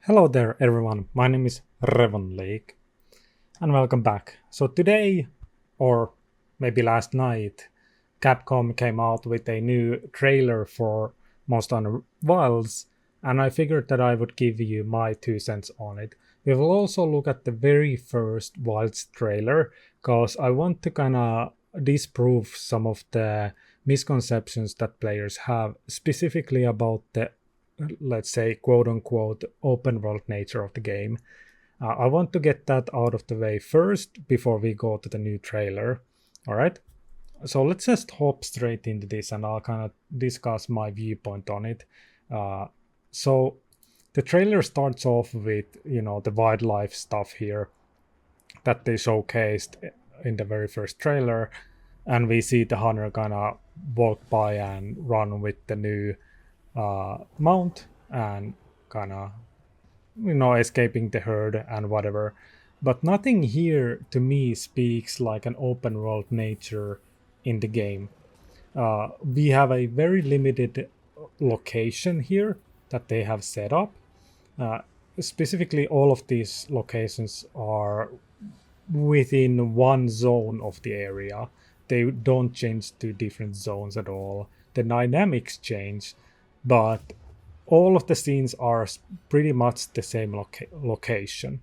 Hello there everyone, my name is Revon Lake and welcome back. So today, or maybe last night, Capcom came out with a new trailer for Most Hunter Wilds, and I figured that I would give you my 2 cents on it. We will also look at the very first Wilds trailer, because I want to kinda disprove some of the misconceptions that players have, specifically about the, let's say, quote unquote open world nature of the game. I want to get that out of the way first before we go to the new trailer. All right. So let's just hop straight into this and I'll kind of discuss my viewpoint on it. So the trailer starts off with, the wildlife stuff here that they showcased in the very first trailer. And we see the hunter kind of walk by and run with the new mount and kind of escaping the herd and whatever, but nothing here to me speaks like an open world nature in the game. We have a very limited location here that they have set up. uh, Specifically, all of these locations are within one zone of the area. They don't change to different zones at all. The dynamics change, but all of the scenes are pretty much the same location.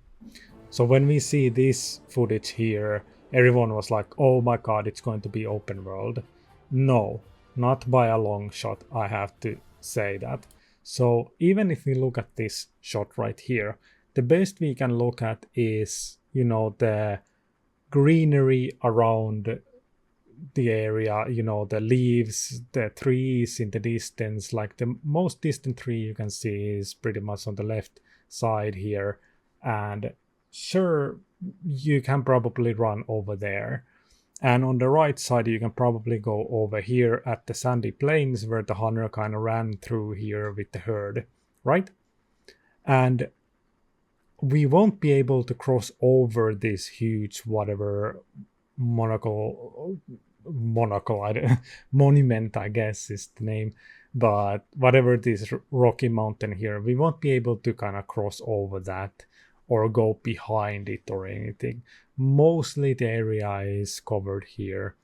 So when we see this footage here, everyone was like, oh my god, it's going to be open world. No, not by a long shot, I have to say that. So even if we look at this shot right here, the best we can look at is, the greenery around the area, the leaves, the trees in the distance. Like the most distant tree you can see is pretty much on the left side here. And sure, you can probably run over there. And on the right side, you can probably go over here at the sandy plains where the hunter kind of ran through here with the herd, right? And we won't be able to cross over this huge whatever monocle monument, I guess is the name, but whatever this rocky mountain here, we won't be able to kind of cross over that or go behind it or anything. Mostly the area is covered here.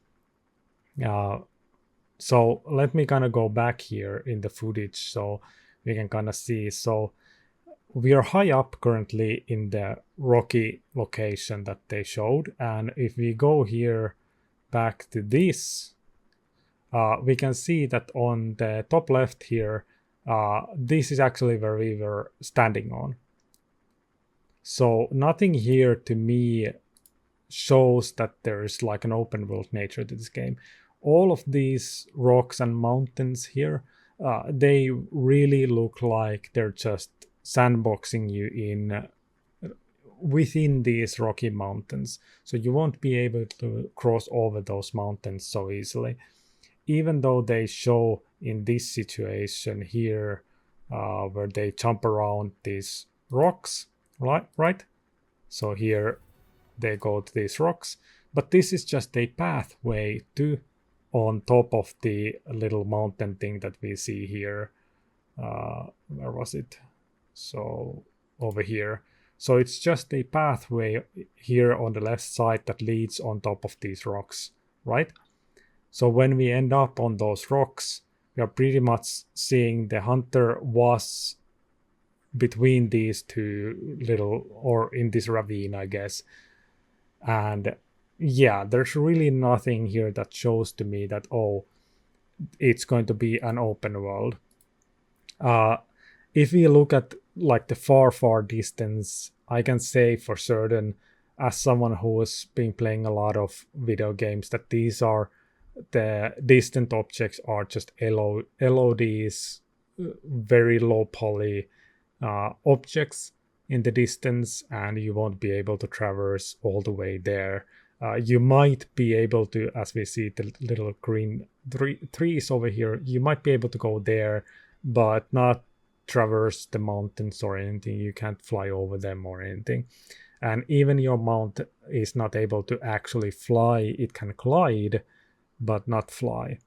So let me kind of go back here in the footage so we can kind of see. So we are high up currently in the rocky location that they showed, and if we go here back to this, we can see that on the top left here, this is actually where we were standing on. So nothing here to me shows that there is like an open world nature to this game. All of these rocks and mountains here, they really look like they're just sandboxing you in within these rocky mountains, so you won't be able to cross over those mountains so easily, even though they show in this situation here where they jump around these rocks, right? So here they go to these rocks, but this is just a pathway to on top of the little mountain thing that we see here. Where was it? So over here. So it's just a pathway here on the left side that leads on top of these rocks, right? So when we end up on those rocks, we are pretty much seeing the hunter was between these two little, or in this ravine, I guess. And yeah, there's really nothing here that shows to me that, oh, it's going to be an open world. If we look at like the far distance, I can say for certain, as someone who has been playing a lot of video games, that these are the distant objects are just LODs, very low poly objects in the distance, and you won't be able to traverse all the way there. You might be able to, as we see the little green trees over here, you might be able to go there, but not traverse the mountains or anything. You can't fly over them or anything. And even your mount is not able to actually fly. It can glide, but not fly.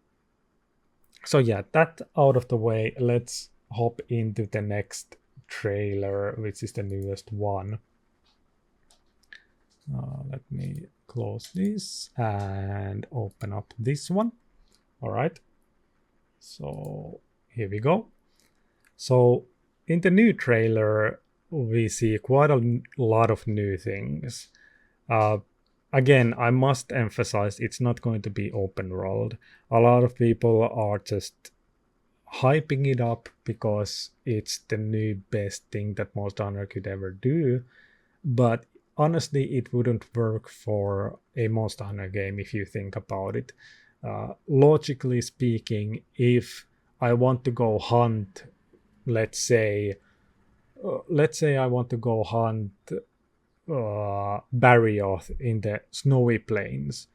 So yeah, that out of the way, let's hop into the next trailer, which is the newest one. Let me close this and open up this one. All right. So here we go. So in the new trailer, we see quite a lot of new things. Again, I must emphasize it's not going to be open world. A lot of people are just hyping it up because it's the new best thing that Monster Hunter could ever do. But honestly, it wouldn't work for a Monster Hunter game if you think about it. Logically speaking, if I want to go hunt, let's say I want to go hunt Barrioth in the snowy plains,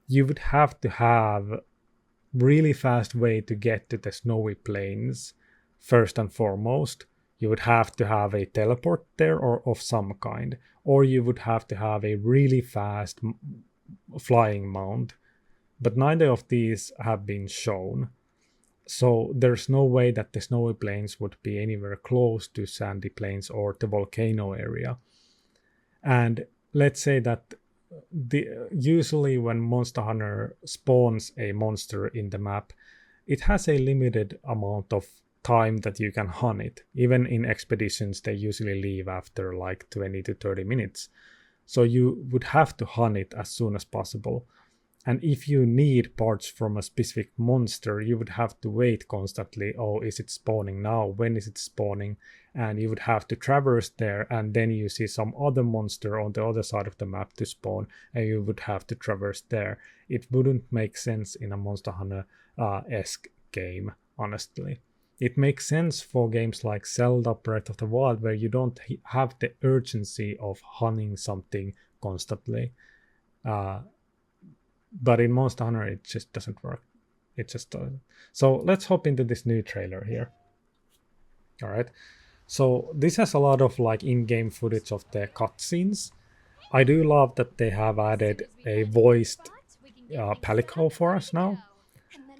you would have to have really fast way to get to the snowy plains. First and foremost, you would have to have a teleport there or of some kind, or you would have to have a really fast flying mount, but neither of these have been shown. So there's no way that the snowy plains would be anywhere close to sandy plains or the volcano area. And let's say that usually when Monster Hunter spawns a monster in the map, it has a limited amount of time that you can hunt it. Even in expeditions, they usually leave after like 20 to 30 minutes. So you would have to hunt it as soon as possible. And if you need parts from a specific monster, you would have to wait constantly. Oh, is it spawning now? When is it spawning? And you would have to traverse there, and then you see some other monster on the other side of the map to spawn, and you would have to traverse there. It wouldn't make sense in a Monster Hunter-esque game, honestly. It makes sense for games like Zelda Breath of the Wild, where you don't have the urgency of hunting something constantly. But in Monster Hunter, it just doesn't work. It just doesn't. So let's hop into this new trailer here. All right. So this has a lot of like in-game footage of the cutscenes. I do love that they have added a voiced Palico for us now.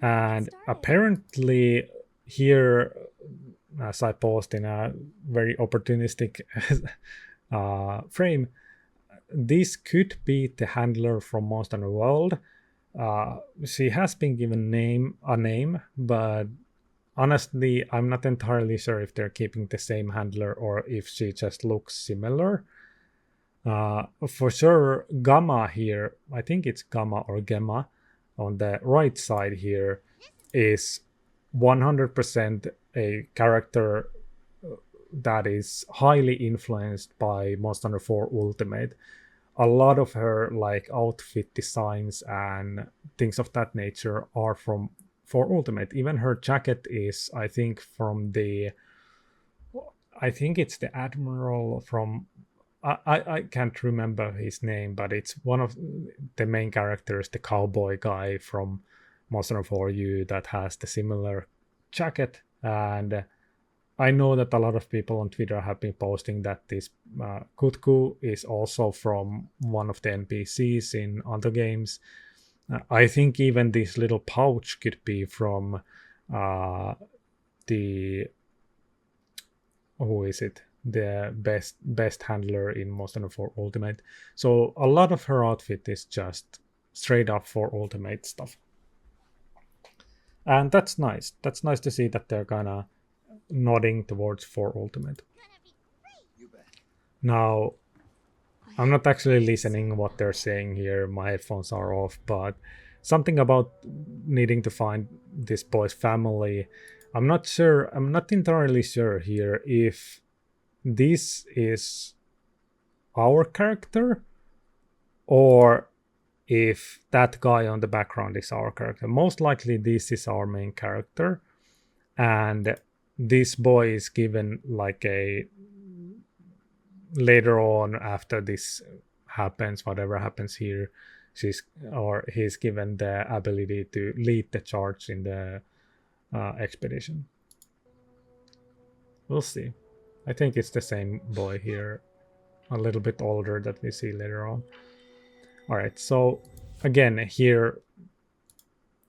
And apparently here, as I paused in a very opportunistic frame, this could be the handler from Monster Hunter World. She has been given a name, but honestly, I'm not entirely sure if they're keeping the same handler or if she just looks similar. For sure, Gamma here, I think it's Gamma or Gemma, on the right side here is 100% a character that is highly influenced by Monster Hunter 4 Ultimate. A lot of her like outfit designs and things of that nature are from 4 Ultimate. Even her jacket is, I think, I think it's the Admiral from, I can't remember his name, but it's one of the main characters, the cowboy guy from Monster Hunter 4U that has the similar jacket. And I know that a lot of people on Twitter have been posting that this Kutku is also from one of the NPCs in other games. I think even this little pouch could be from the who is it? The best handler in Monster Hunter 4 Ultimate. So a lot of her outfit is just straight up for Ultimate stuff. And that's nice. That's nice to see that they're kind of nodding towards 4 Ultimate. Now, I'm not actually listening what they're saying here. My headphones are off, but something about needing to find this boy's family. I'm not entirely sure here if this is our character or if that guy on the background is our character. Most likely this is our main character, and this boy is given like a later on after this happens, whatever happens here, he's given the ability to lead the charge in the expedition. We'll see. I think it's the same boy here, a little bit older, that we see later on. All right, so again here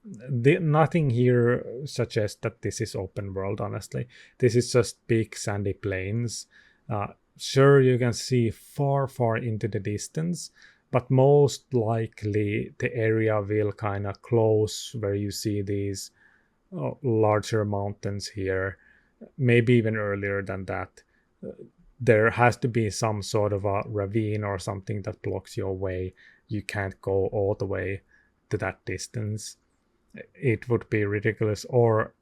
Nothing here suggests that this is open world, honestly. This is just big sandy plains. uh, sure, you can see far far into the distance, but most likely the area will kind of close where you see these larger mountains here, maybe even earlier than that. There has to be some sort of a ravine or something that blocks your way. You can't go all the way to that distance. It would be ridiculous. Or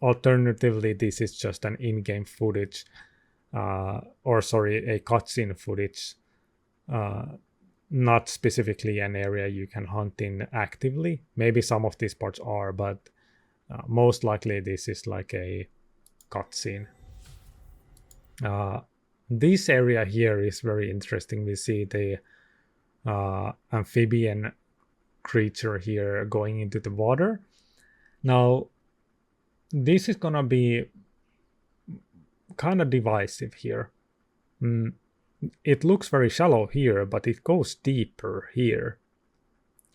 alternatively, this is just an in-game footage, or sorry, a cutscene footage, uh, not specifically an area you can hunt in actively. Maybe some of these parts are, but most likely this is like a cutscene. Uh, this area here is very interesting. We see the amphibian creature here going into the water. Now, this is gonna be kind of divisive here. It looks very shallow here, but it goes deeper here,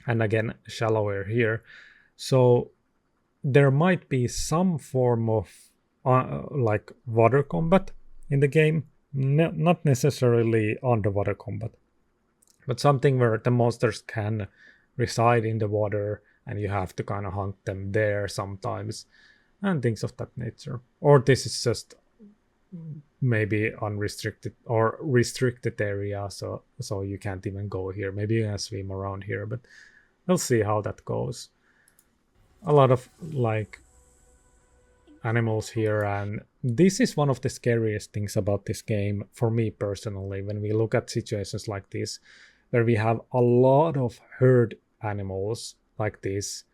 and again shallower here. So there might be some form of like water combat in the game, not necessarily underwater combat, but something where the monsters can reside in the water and you have to kind of hunt them there sometimes, and things of that nature. Or this is just maybe unrestricted or restricted area, so you can't even go here. Maybe you can swim around here, but we'll see how that goes. A lot of like animals here, and this is one of the scariest things about this game for me personally, when we look at situations like this where we have a lot of herd animals like this,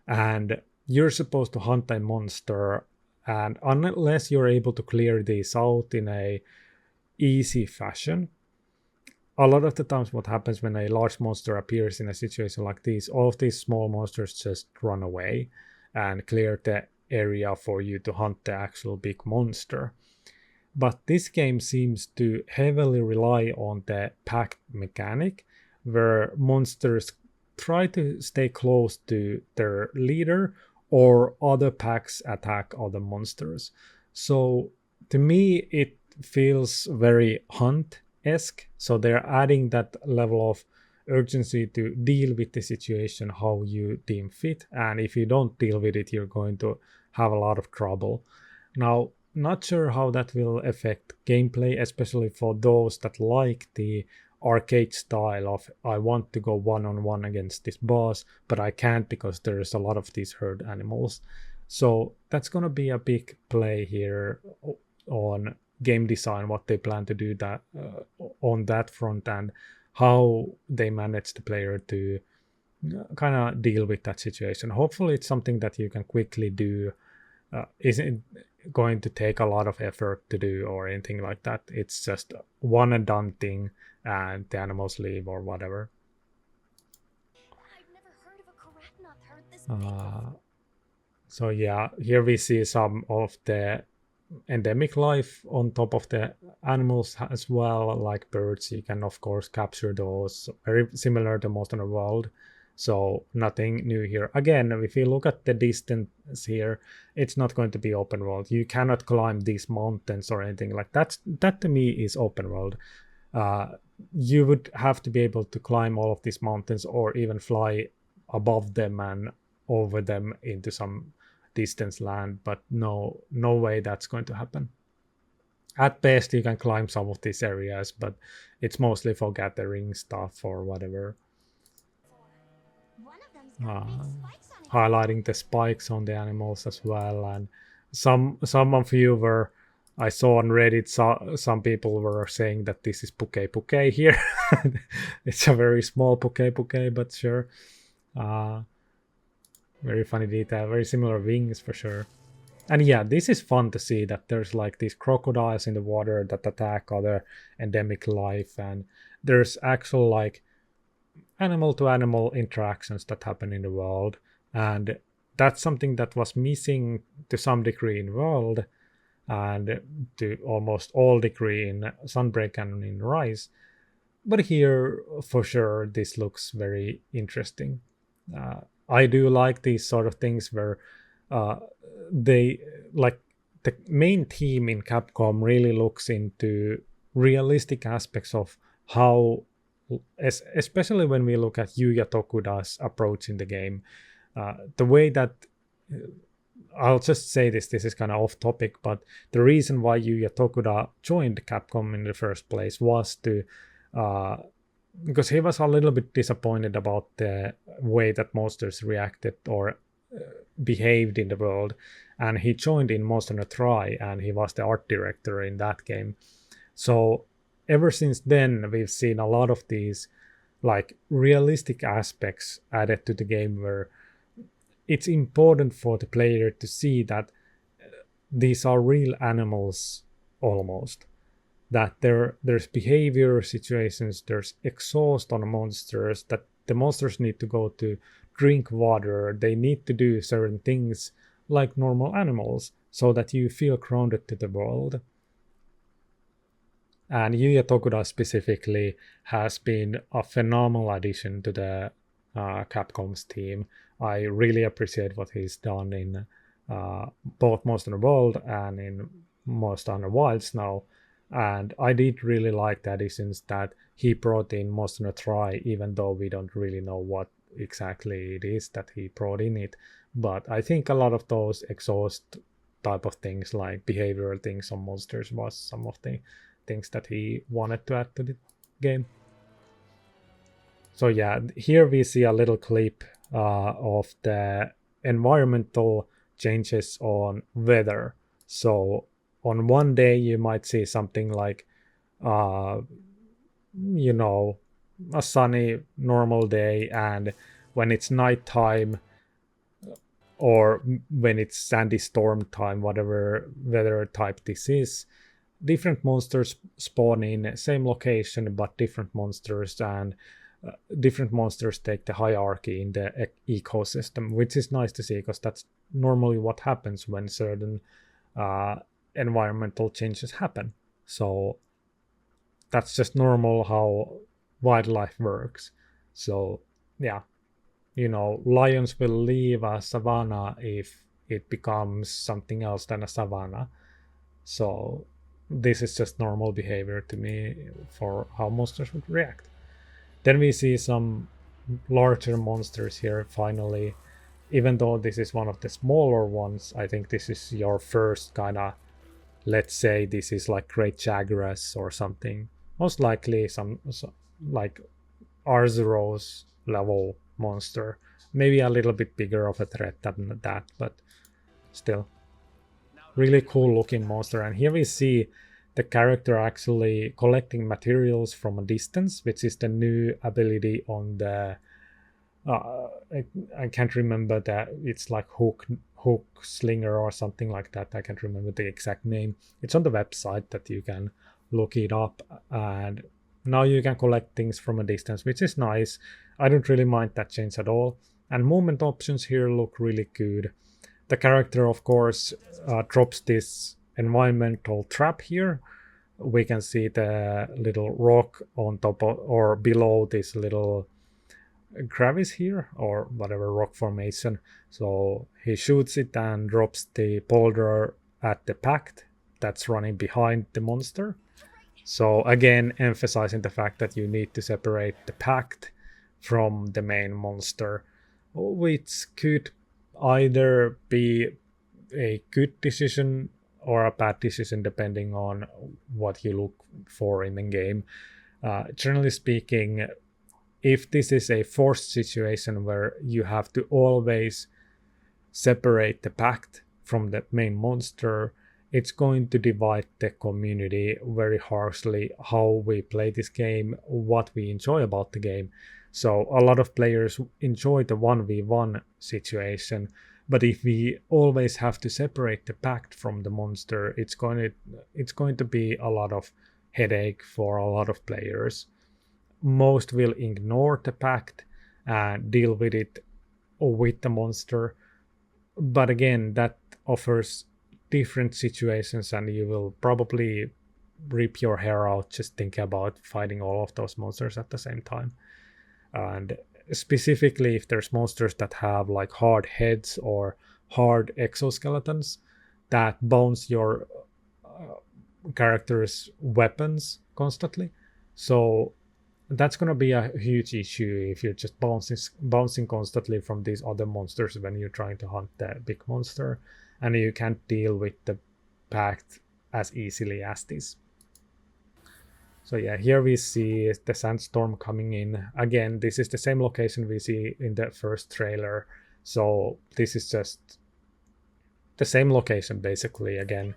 and you're supposed to hunt a monster, and unless you're able to clear these out in a easy fashion, a lot of the times what happens when a large monster appears in a situation like this, all of these small monsters just run away and clear the area for you to hunt the actual big monster. But this game seems to heavily rely on the pack mechanic, where monsters try to stay close to their leader, or other packs attack other monsters. So to me, it feels very hunt-esque. So they're adding that level of urgency to deal with the situation how you deem fit. And if you don't deal with it, you're going to have a lot of trouble. Now, not sure how that will affect gameplay, especially for those that like the arcade style of I want to go one-on-one against this boss, but I can't because there's a lot of these herd animals. So that's going to be a big play here on game design, what they plan to do that on that front, and how they manage the player to kind of deal with that situation. Hopefully it's something that you can quickly do. Isn't going to take a lot of effort to do or anything like that. It's just one and done thing, and the animals leave or whatever. Uh, so yeah, here we see some of the endemic life on top of the animals as well, like birds. You can of course capture those, very similar to Most in the World. So nothing new here. Again, if you look at the distance here, it's not going to be open world. You cannot climb these mountains or anything like that. That to me is open world. You would have to be able to climb all of these mountains, or even fly above them and over them into some distance land, but no way that's going to happen. At best you can climb some of these areas, but it's mostly for gathering stuff or whatever. uh, Highlighting the spikes on the animals as well. And some of you were, I saw on Reddit, some people were saying that this is Puke Puke here. It's a very small Puke Puke, but sure. Very funny detail, very similar wings for sure. And yeah, this is fun to see that there's like these crocodiles in the water that attack other endemic life, and there's actual like animal to animal interactions that happen in the world. And that's something that was missing to some degree in World, and to almost all degree in Sunbreak and in Rise. But here, for sure, this looks very interesting. I do like these sort of things where uh, they like the main team in Capcom really looks into realistic aspects of how, especially when we look at Yuya Tokuda's approach in the game, the way that I'll just say this is kind of off topic, but the reason why Yuya Tokuda joined Capcom in the first place was to uh, because he was a little bit disappointed about the way that monsters reacted or behaved in the world, and he joined in Monster Hunter Tri, and he was the art director in that game. So ever since then, we've seen a lot of these like realistic aspects added to the game, where it's important for the player to see that these are real animals almost, that there's behavior situations, there's exhaust on monsters, that the monsters need to go to drink water, they need to do certain things like normal animals so that you feel grounded to the world. And Yuya Tokuda specifically has been a phenomenal addition to the Capcom's team. I really appreciate what he's done in both Monster Hunter World and in Monster Hunter Wilds now. And I did really like the additions that he brought in Monster Hunter Tri, even though we don't really know what exactly it is that he brought in it. But I think a lot of those exhaust type of things, like behavioral things on monsters, was some of the things that he wanted to add to the game. So yeah, here we see a little clip of the environmental changes on weather. So on one day you might see something like uh, you know, a sunny normal day, and when it's nighttime or when it's sandy storm time, whatever weather type this is, different monsters spawn in same location but different monsters, and different monsters take the hierarchy in the ecosystem, which is nice to see because that's normally what happens when certain uh, environmental changes happen. So that's just normal how wildlife works. So yeah, lions will leave a savanna if it becomes something else than a savanna. So this is just normal behavior to me for how monsters would react. Then we see some larger monsters here finally. Even though this is one of the smaller ones, I think this is your first kind of, let's say this is like Great Jagras or something. Most likely like Arzuro's level monster. Maybe a little bit bigger of a threat than that, but still. Really cool looking monster. And here we see the character actually collecting materials from a distance, which is the new ability on the I can't remember that. It's like hook slinger or something like that. I can't remember the exact name. It's on the website that you can look it up, and now you can collect things from a distance, which is nice. I don't really mind that change at all. And movement options here look really good. The character, of course, drops this environmental trap here. We can see the little rock on top of, or below this little crevice here, or whatever rock formation. So he shoots it and drops the boulder at the pact that's running behind the monster. So again, emphasizing the fact that you need to separate the pact from the main monster, which could either be a good decision or a bad decision depending on what you look for in the game. Generally speaking, if this is a forced situation where you have to always separate the pact from the main monster, it's going to divide the community very harshly how we play this game, what we enjoy about the game. So a lot of players enjoy the 1v1 situation, but if we always have to separate the pact from the monster, it's going to be a lot of headache for a lot of players. Most will ignore the pact and deal with it with the monster, but again, that offers different situations, and you will probably rip your hair out just thinking about fighting all of those monsters at the same time. And specifically if there's monsters that have like hard heads or hard exoskeletons that bounce your character's weapons constantly. So that's going to be a huge issue if you're just bouncing constantly from these other monsters when you're trying to hunt the big monster, and you can't deal with the pact as easily as this. So yeah, here we see the sandstorm coming in. Again, this is the same location we see in the first trailer. So this is just the same location basically again.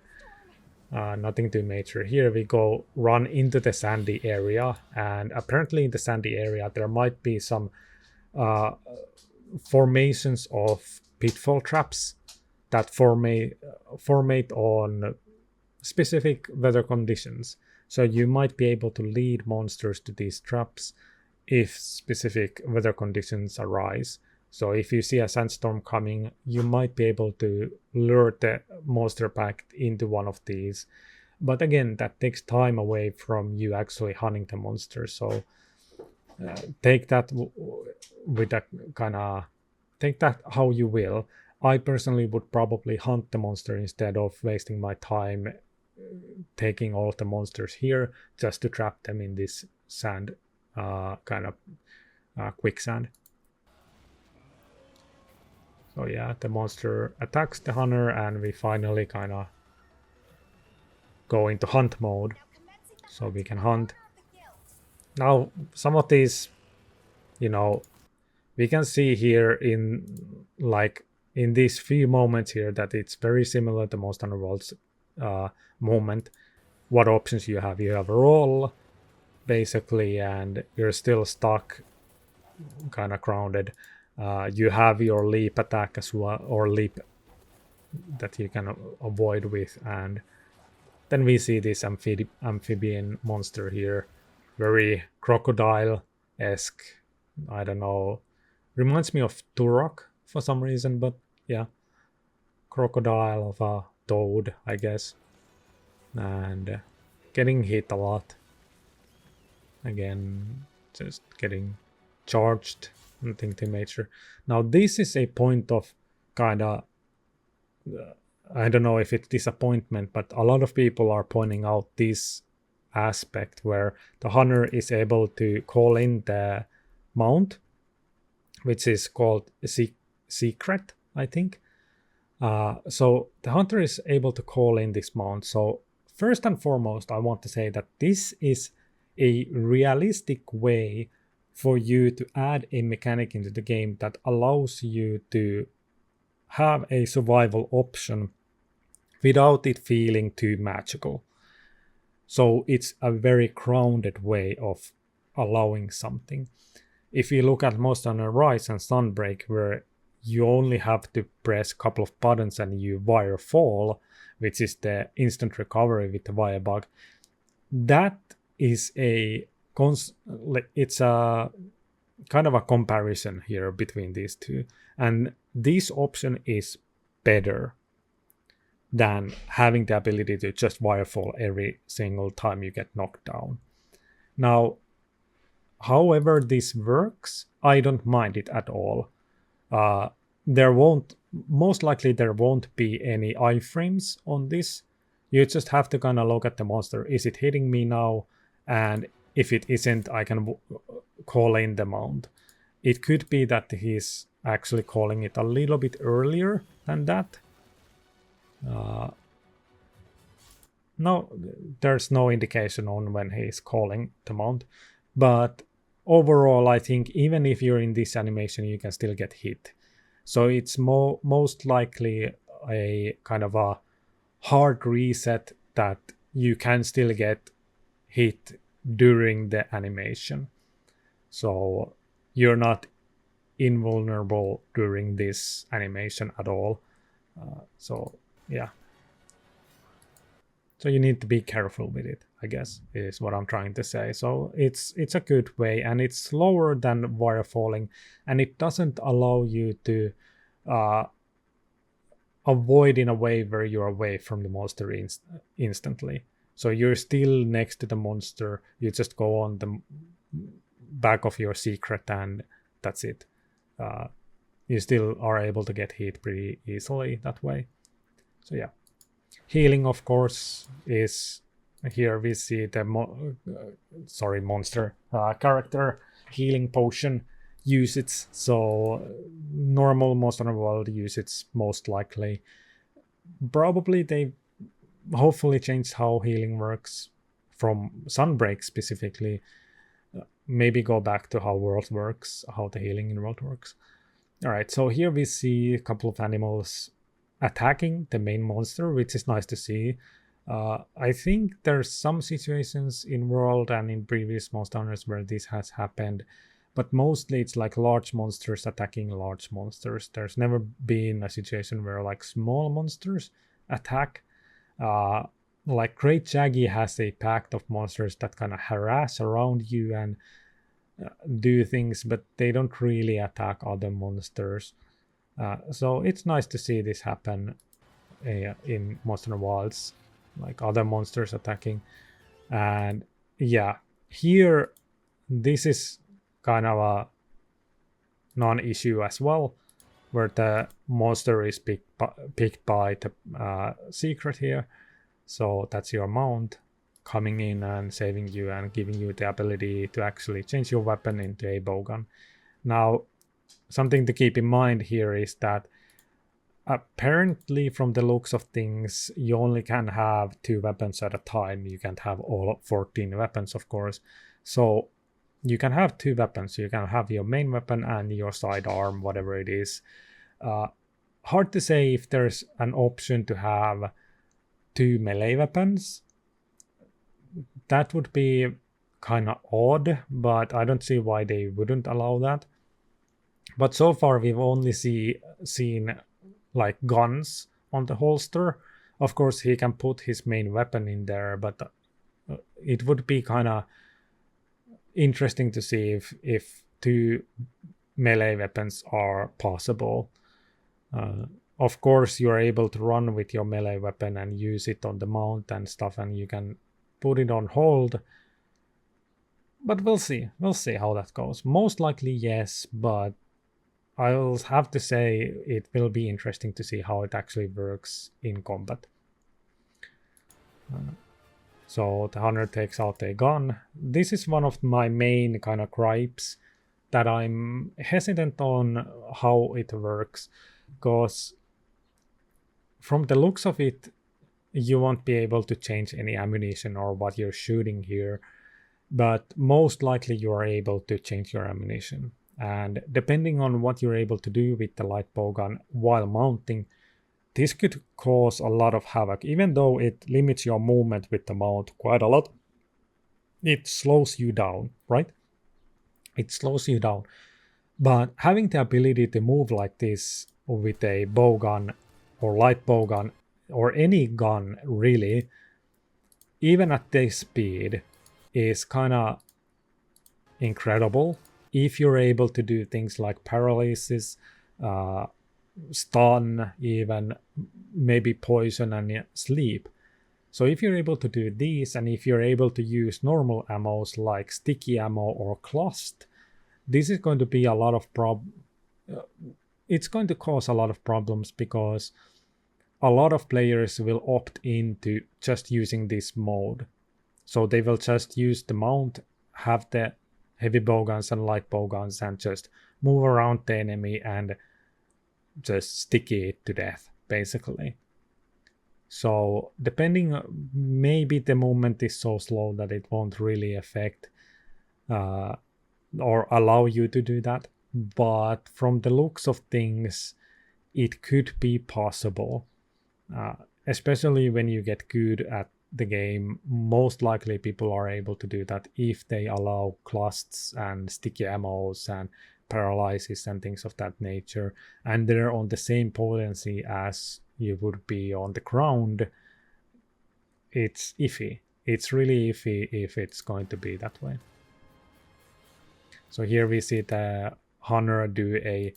Nothing too major. Here we go run into the sandy area, and apparently in the sandy area there might be some formations of pitfall traps that formate on specific weather conditions. So you might be able to lead monsters to these traps if specific weather conditions arise. So if you see a sandstorm coming, you might be able to lure the monster pack into one of these. But again, that takes time away from you actually hunting the monster. So take that with a kind of take that how you will. I personally would probably hunt the monster instead of wasting my time taking all of the monsters here just to trap them in this sand, kind of quicksand. So yeah, the monster attacks the hunter, and we finally kind of go into hunt mode, so we can hunt. Now, some of these, we can see here in these few moments here that it's very similar to Most Hunter World's moment. What options you have? You have a roll, basically, and you're still stuck, kind of grounded. You have your leap attack as well, or leap that you can avoid with, and then we see this amphibian monster here, very crocodile-esque. I don't know, reminds me of Turok for some reason, but yeah, crocodile of a toad, I guess, and getting hit a lot. Again, just getting charged, nothing too major. Now this is a point of kind of I don't know if it's disappointment, but a lot of people are pointing out this aspect where the hunter is able to call in the mount, which is called secret, I think. So the hunter is able to call in this mount. So first and foremost, I want to say that this is a realistic way for you to add a mechanic into the game that allows you to have a survival option without it feeling too magical. So it's a very grounded way of allowing something. If you look at Most Hunter Rise and Sunbreak, where you only have to press a couple of buttons and you wire fall, which is the instant recovery with the wire bug, that is it's a kind of a comparison here between these two, and this option is better than having the ability to just wirefall every single time you get knocked down. Now, however this works, I don't mind it at all. Most likely there won't be any iframes on this. You just have to kind of look at the monster. Is it hitting me now? And if it isn't, I can call in the mount. It could be that he's actually calling it a little bit earlier than that. No, there's no indication on when he's calling the mount. But overall, I think even if you're in this animation, you can still get hit. So it's most likely a kind of a hard reset that you can still get hit during the animation. So you're not invulnerable during this animation at all. So yeah. So you need to be careful with it, I guess, is what I'm trying to say. So it's a good way, and it's slower than wire falling, and it doesn't allow you to avoid in a way where you're away from the monster instantly. So you're still next to the monster. You just go on the back of your secret and that's it. You still are able to get hit pretty easily that way. So yeah, healing of course is here. We see the monster character healing potion usage. So normal Monster Hunter World usage most likely. Probably they hopefully changed how healing works from Sunbreak specifically. Maybe go back to how World works, how the healing in World works. All right, so here we see a couple of animals attacking the main monster, which is nice to see. I think there's some situations in World and in previous Monster Hunters where this has happened, but mostly it's like large monsters attacking large monsters. There's never been a situation where like small monsters attack. Like Great Jaggy has a pack of monsters that kind of harass around you and do things, but they don't really attack other monsters. So it's nice to see this happen in Monster Wilds, like other monsters attacking. And yeah, here this is kind of a non-issue as well, where the monster is picked by the secret here. So that's your mount coming in and saving you and giving you the ability to actually change your weapon into a bowgun. Now, something to keep in mind here is that apparently from the looks of things, you only can have 2 weapons at a time. You can't have all 14 weapons, of course. So you can have 2 weapons. You can have your main weapon and your sidearm, whatever it is. Hard to say if there's an option to have 2 melee weapons. That would be kind of odd, but I don't see why they wouldn't allow that. But so far we've only seen like guns on the holster. Of course he can put his main weapon in there, but it would be kind of interesting to see if 2 melee weapons are possible. Of course you're able to run with your melee weapon and use it on the mount and stuff, and you can put it on hold, but we'll see how that goes. Most likely yes, but I'll have to say it will be interesting to see how it actually works in combat. So the hunter takes out a gun. This is one of my main kind of gripes, that I'm hesitant on how it works, because from the looks of it, you won't be able to change any ammunition or what you're shooting here, but most likely you are able to change your ammunition. And depending on what you're able to do with the light bowgun while mounting, this could cause a lot of havoc. Even though it limits your movement with the mount quite a lot, it slows you down, right? It slows you down. But having the ability to move like this with a bowgun or light bowgun or any gun really, even at this speed, is kind of incredible. If you're able to do things like paralysis, stun, even maybe poison and sleep. So if you're able to do these, and if you're able to use normal ammos like sticky ammo or clust, this is going to be a lot of it's going to cause a lot of problems, because a lot of players will opt into just using this mode. So they will just use the mount, have the heavy bowguns and light bowguns, and just move around the enemy and just sticky it to death, basically. So depending, maybe the movement is so slow that it won't really affect or allow you to do that. But from the looks of things, it could be possible. Especially when you get good at the game, most likely people are able to do that if they allow clusts and sticky ammos and paralysis and things of that nature, and they're on the same potency as you would be on the ground. It's iffy. It's really iffy if it's going to be that way. So here we see the hunter do a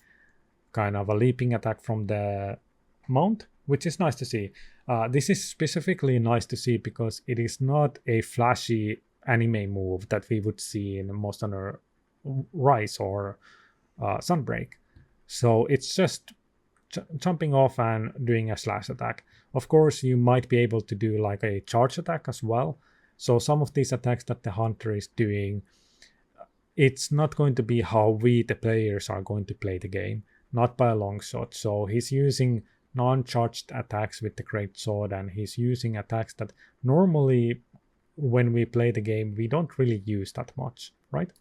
kind of a leaping attack from the mount, which is nice to see. This is specifically nice to see because it is not a flashy anime move that we would see in Monster Hunter Rise or Sunbreak. So it's just jumping off and doing a slash attack. Of course, you might be able to do like a charge attack as well. So some of these attacks that the hunter is doing, it's not going to be how we, the players, are going to play the game, not by a long shot. So he's using non-charged attacks with the great sword, and he's using attacks that normally when we play the game we don't really use that much, right?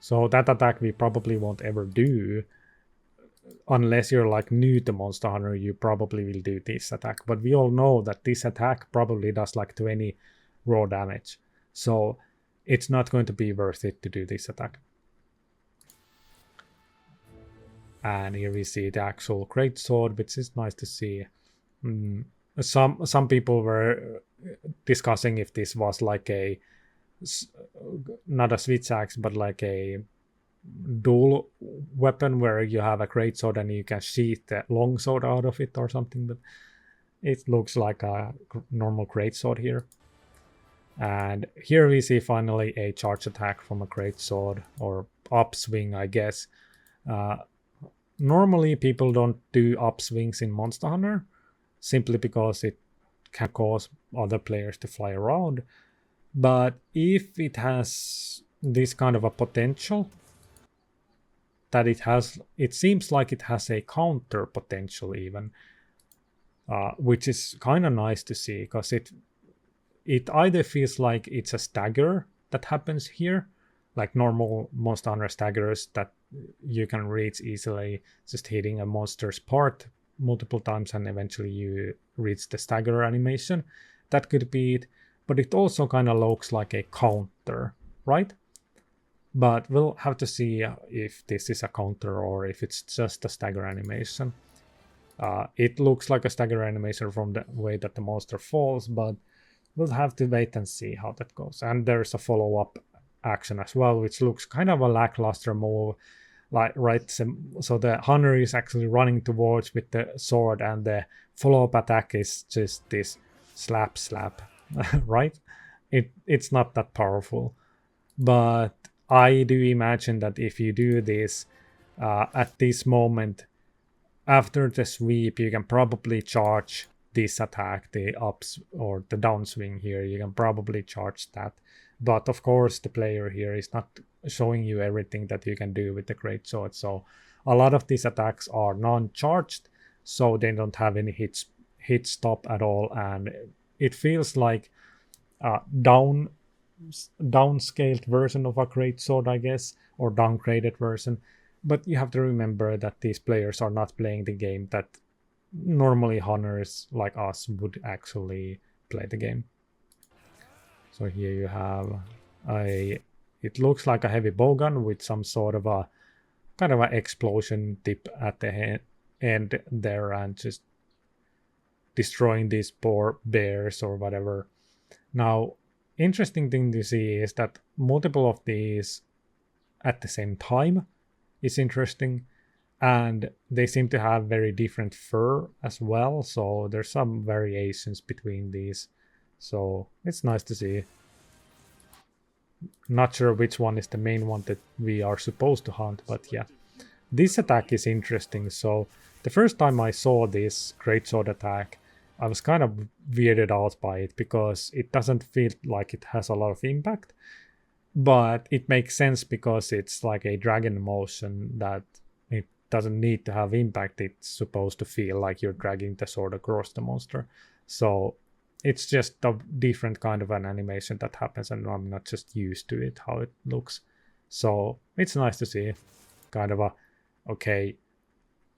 So that attack we probably won't ever do unless you're like new to Monster Hunter. You probably will do this attack, but we all know that this attack probably does like 20 raw damage, so it's not going to be worth it to do this attack. And here we see the actual great sword, which is nice to see. Some people were discussing if this was like a, not a switch axe, but like a dual weapon where you have a great sword and you can sheath the long sword out of it or something, but it looks like a normal great sword here. And here we see finally a charge attack from a great sword, or upswing, I guess. Normally people don't do upswings in Monster Hunter simply because it can cause other players to fly around. But if it has this kind of a potential, that it seems like it has a counter potential even, which is kind of nice to see, because it either feels like it's a stagger that happens here, like normal Monster Hunter staggers that you can reach easily just hitting a monster's part multiple times and eventually you reach the stagger animation. That could be it, but it also kind of looks like a counter, right? But we'll have to see if this is a counter or if it's just a stagger animation. It looks like a stagger animation from the way that the monster falls, but we'll have to wait and see how that goes. And there's a follow-up action as well, which looks kind of a lackluster move. Like, right, so the hunter is actually running towards with the sword, and the follow-up attack is just this slap, right? It's not that powerful, but I do imagine that if you do this at this moment after the sweep, you can probably charge this attack, the ups or the downswing here. You can probably charge that, but of course the player here is not showing you everything that you can do with the great sword. So a lot of these attacks are non-charged, so they don't have any hit stop at all, and it feels like a downscaled version of a great sword, I guess, or downgraded version. But you have to remember that these players are not playing the game that normally hunters like us would actually play the game. So here you have it looks like a heavy bowgun with some sort of a kind of an explosion tip at the end there, and just destroying these poor bears or whatever. Now, interesting thing to see is that multiple of these at the same time is interesting, and they seem to have very different fur as well, so there's some variations between these, so it's nice to see. Not sure which one is the main one that we are supposed to hunt, but yeah. This attack is interesting. So the first time I saw this greatsword attack, I was kind of weirded out by it because it doesn't feel like it has a lot of impact. But it makes sense because it's like a dragon motion that it doesn't need to have impact. It's supposed to feel like you're dragging the sword across the monster. So it's just a different kind of an animation that happens, and I'm not just used to it, how it looks. So it's nice to see kind of a, okay,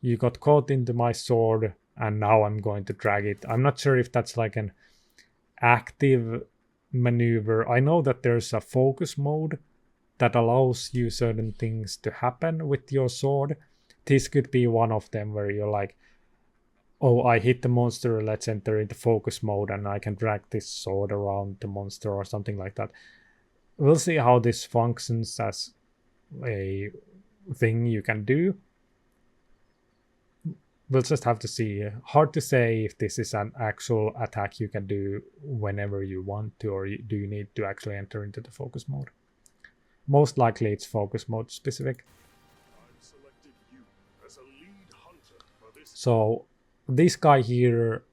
you got caught into my sword and now I'm going to drag it. I'm not sure if that's like an active maneuver. I know that there's a focus mode that allows you certain things to happen with your sword. This could be one of them where you're like, oh, I hit the monster, let's enter into focus mode and I can drag this sword around the monster or something like that. We'll see how this functions as a thing you can do. We'll just have to see. Hard to say if this is an actual attack you can do whenever you want to, or do you need to actually enter into the focus mode. Most likely it's focus mode specific. So this guy here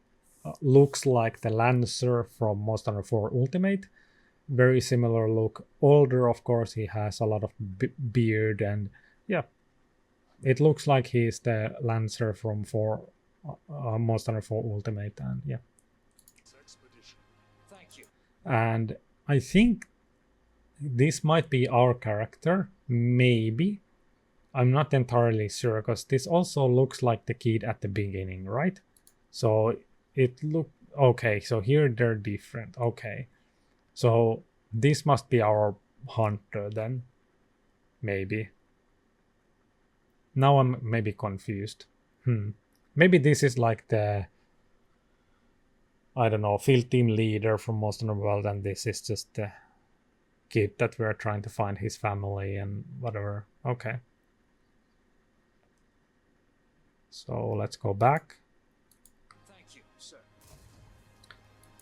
looks like the Lancer from Monster Hunter 4 Ultimate. Very similar look. Older, of course, he has a lot of beard, and yeah, it looks like he's the Lancer from Monster Hunter 4 Ultimate, and yeah. Thank you. And I think this might be our character, maybe. I'm not entirely sure because this also looks like the kid at the beginning, right? So it look okay. So here they're different. Okay, so this must be our hunter then, maybe. Now I'm maybe confused. Maybe this is like the, I don't know, field team leader from Most of the World, and this is just the kid that we're trying to find his family and whatever. Okay. So let's go back. Thank you, sir.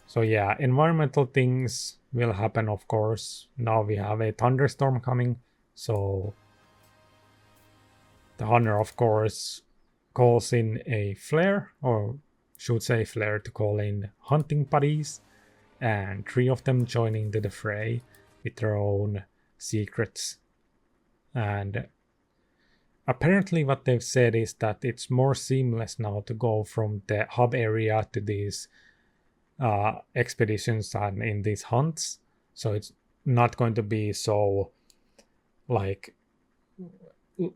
So yeah, environmental things will happen, of course. Now we have a thunderstorm coming, so the hunter, of course, calls in a flare, or shoots a flare to call in hunting buddies, and 3 of them join into the fray with their own secrets. And apparently what they've said is that it's more seamless now to go from the hub area to these expeditions and in these hunts, so it's not going to be so like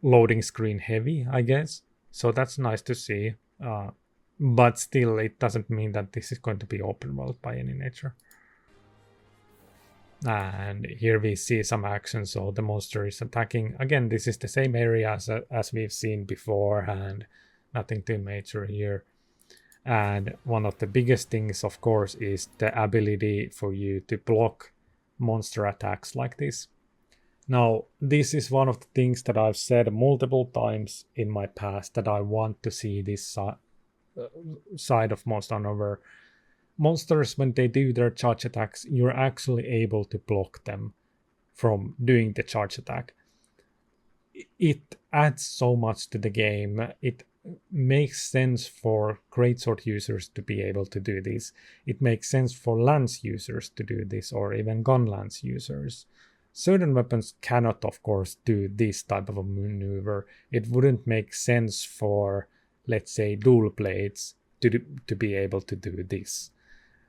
loading screen heavy, I guess. So that's nice to see, but still it doesn't mean that this is going to be open world by any nature. And here we see some action. So the monster is attacking again. This is the same area as we've seen before, and nothing too major here. And one of the biggest things, of course, is the ability for you to block monster attacks like this. Now, this is one of the things that I've said multiple times in my past, that I want to see this side of Monster Hunter, where monsters, when they do their charge attacks, you're actually able to block them from doing the charge attack. It adds so much to the game. It makes sense for greatsword users to be able to do this. It makes sense for lance users to do this, or even gun lance users. Certain weapons cannot, of course, do this type of a maneuver. It wouldn't make sense for, let's say, dual blades to be able to do this.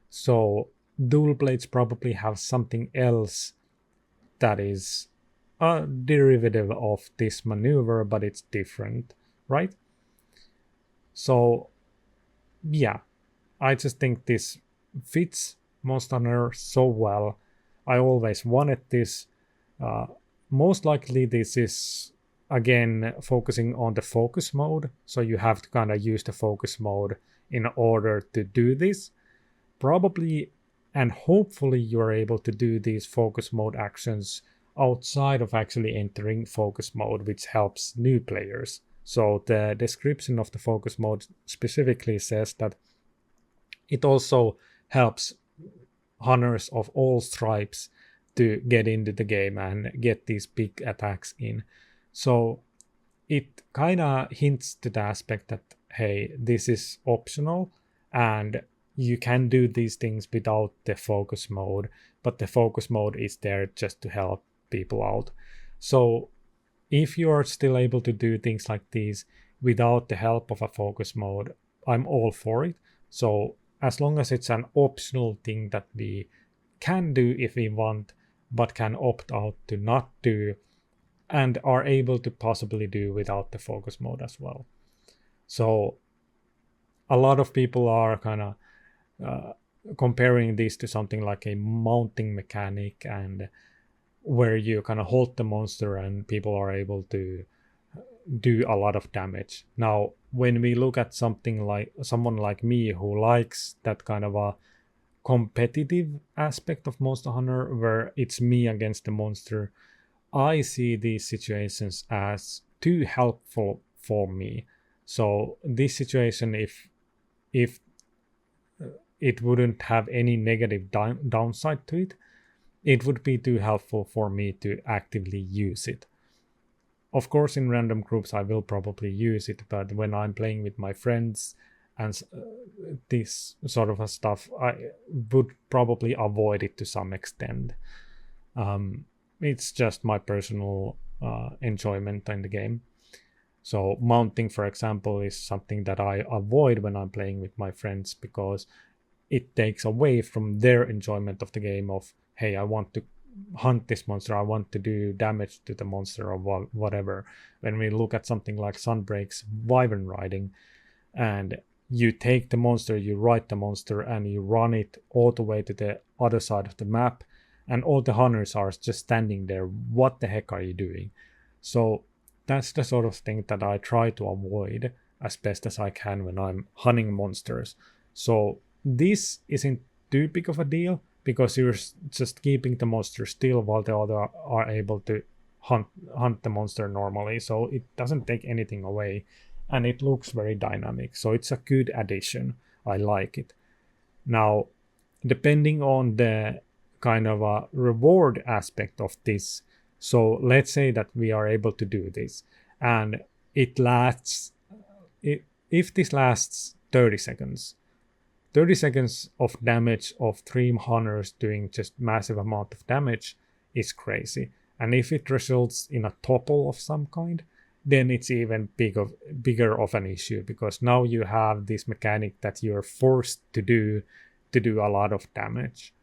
So dual blades probably have something else that is a derivative of this maneuver, but it's different, right? So yeah, I just think this fits Monster Hunter so well. I always wanted this. Most likely this is again focusing on the focus mode, so you have to kind of use the focus mode in order to do this. Probably and hopefully you're able to do these focus mode actions outside of actually entering focus mode, which helps new players. So the description of the focus mode specifically says that it also helps hunters of all stripes to get into the game and get these big attacks in. So it kind of hints to the aspect that, hey, this is optional and you can do these things without the focus mode, but the focus mode is there just to help people out. So if you are still able to do things like these without the help of a focus mode, I'm all for it. So as long as it's an optional thing that we can do if we want, but can opt out to not do, and are able to possibly do without the focus mode as well. So a lot of people are kind of comparing this to something like a mounting mechanic, and where you kind of hold the monster and people are able to do a lot of damage. Now, when we look at something like someone like me who likes that kind of a competitive aspect of Monster Hunter, where it's me against the monster, I see these situations as too helpful for me. So this situation, if it wouldn't have any negative downside to it, it would be too helpful for me to actively use it. Of course, in random groups, I will probably use it, but when I'm playing with my friends and this sort of a stuff, I would probably avoid it to some extent. It's just my personal enjoyment in the game. So mounting, for example, is something that I avoid when I'm playing with my friends because it takes away from their enjoyment of the game of, hey, I want to hunt this monster, I want to do damage to the monster or whatever. When we look at something like Sunbreak's wyvern riding, and you take the monster, you ride the monster, and you run it all the way to the other side of the map, and all the hunters are just standing there. What the heck are you doing? So that's the sort of thing that I try to avoid as best as I can when I'm hunting monsters. So this isn't too big of a deal because you're just keeping the monster still while the other are able to hunt the monster normally. So it doesn't take anything away, and it looks very dynamic. So it's a good addition. I like it. Now, depending on the kind of a reward aspect of this, so let's say that we are able to do this, and it lasts. If this lasts 30 seconds, 30 seconds of damage of 3 hunters doing just massive amount of damage is crazy. And if it results in a topple of some kind, then it's even bigger of an issue because now you have this mechanic that you're forced to do a lot of damage.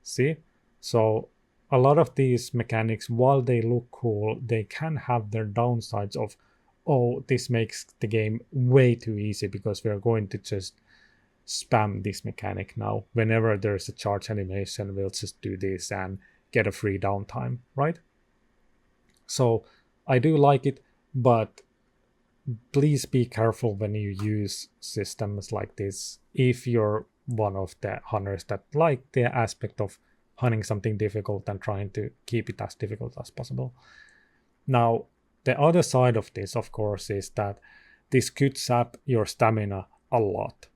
See? So a lot of these mechanics, while they look cool, they can have their downsides of, oh, this makes the game way too easy because we're going to just spam this mechanic now. Whenever there's a charge animation, we'll just do this and get a free downtime, right? So I do like it, but please be careful when you use systems like this if you're one of the hunters that like the aspect of hunting something difficult and trying to keep it as difficult as possible. Now, the other side of this, of course, is that this could sap your stamina a lot.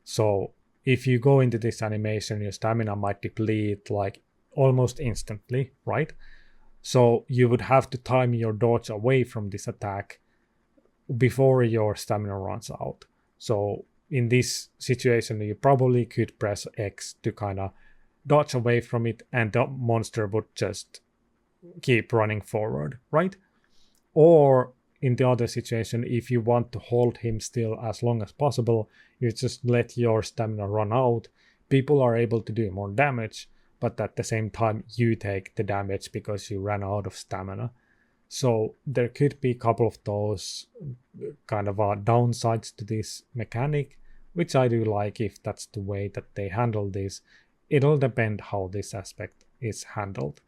So if you go into this animation, your stamina might deplete like almost instantly, right? So you would have to time your dodge away from this attack before your stamina runs out. So in this situation, you probably could press X to kind of dodge away from it, and the monster would just keep running forward, right? Or in the other situation, if you want to hold him still as long as possible, you just let your stamina run out. People are able to do more damage, but at the same time, you take the damage because you ran out of stamina. So there could be a couple of those kind of downsides to this mechanic, which I do like if that's the way that they handle this. It'll depend how this aspect is handled.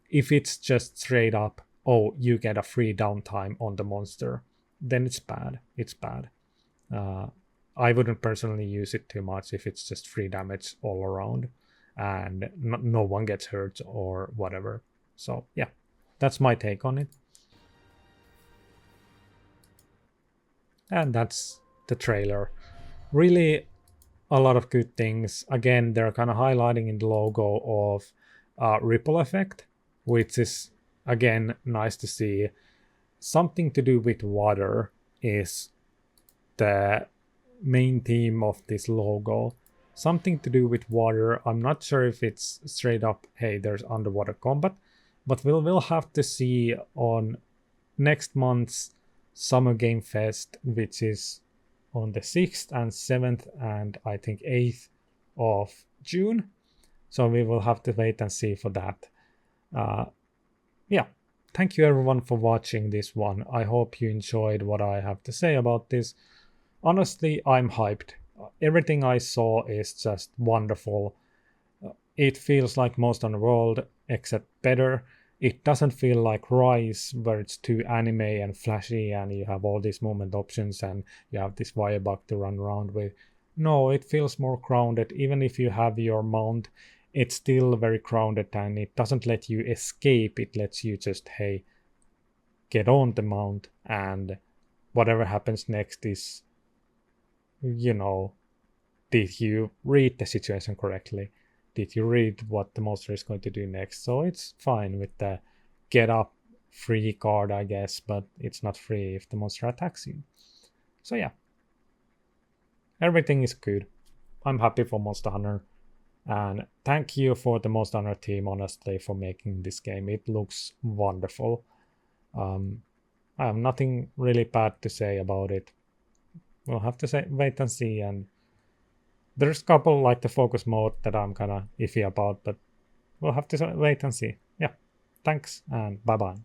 If it's just straight up, oh, you get a free downtime on the monster, then it's bad. It's bad. I wouldn't personally use it too much if it's just free damage all around and no one gets hurt or whatever. So yeah, that's my take on it. And that's the trailer. Really a lot of good things. Again, they're kind of highlighting in the logo of ripple effect, which is again nice to see. Something to do with water is the main theme of this logo. Something to do with water. I'm not sure if it's straight up, hey, there's underwater combat, but we'll have to see on next month's Summer Game Fest, which is on the 6th and 7th and I think 8th of June. So we will have to wait and see for that. Yeah, thank you everyone for watching this one. I hope you enjoyed what I have to say about this. Honestly, I'm hyped. Everything I saw is just wonderful. It feels like Most on the World, except better. It doesn't feel like Rise, where it's too anime and flashy and you have all these movement options and you have this Viabuck to run around with. No, it feels more grounded. Even if you have your mount, it's still very grounded and it doesn't let you escape. It lets you just, hey, get on the mount and whatever happens next is, you know, did you read the situation correctly? Did you read what the monster is going to do next? So it's fine with the get up free card, I guess, but it's not free if the monster attacks you. So yeah, everything is good. I'm happy for Monster Hunter. And thank you for the Monster Hunter team, honestly, for making this game. It looks wonderful. I have nothing really bad to say about it. We'll have to wait and see. And there's a couple like the focus mode that I'm kind of iffy about, but we'll have to wait and see. Yeah, thanks and bye bye.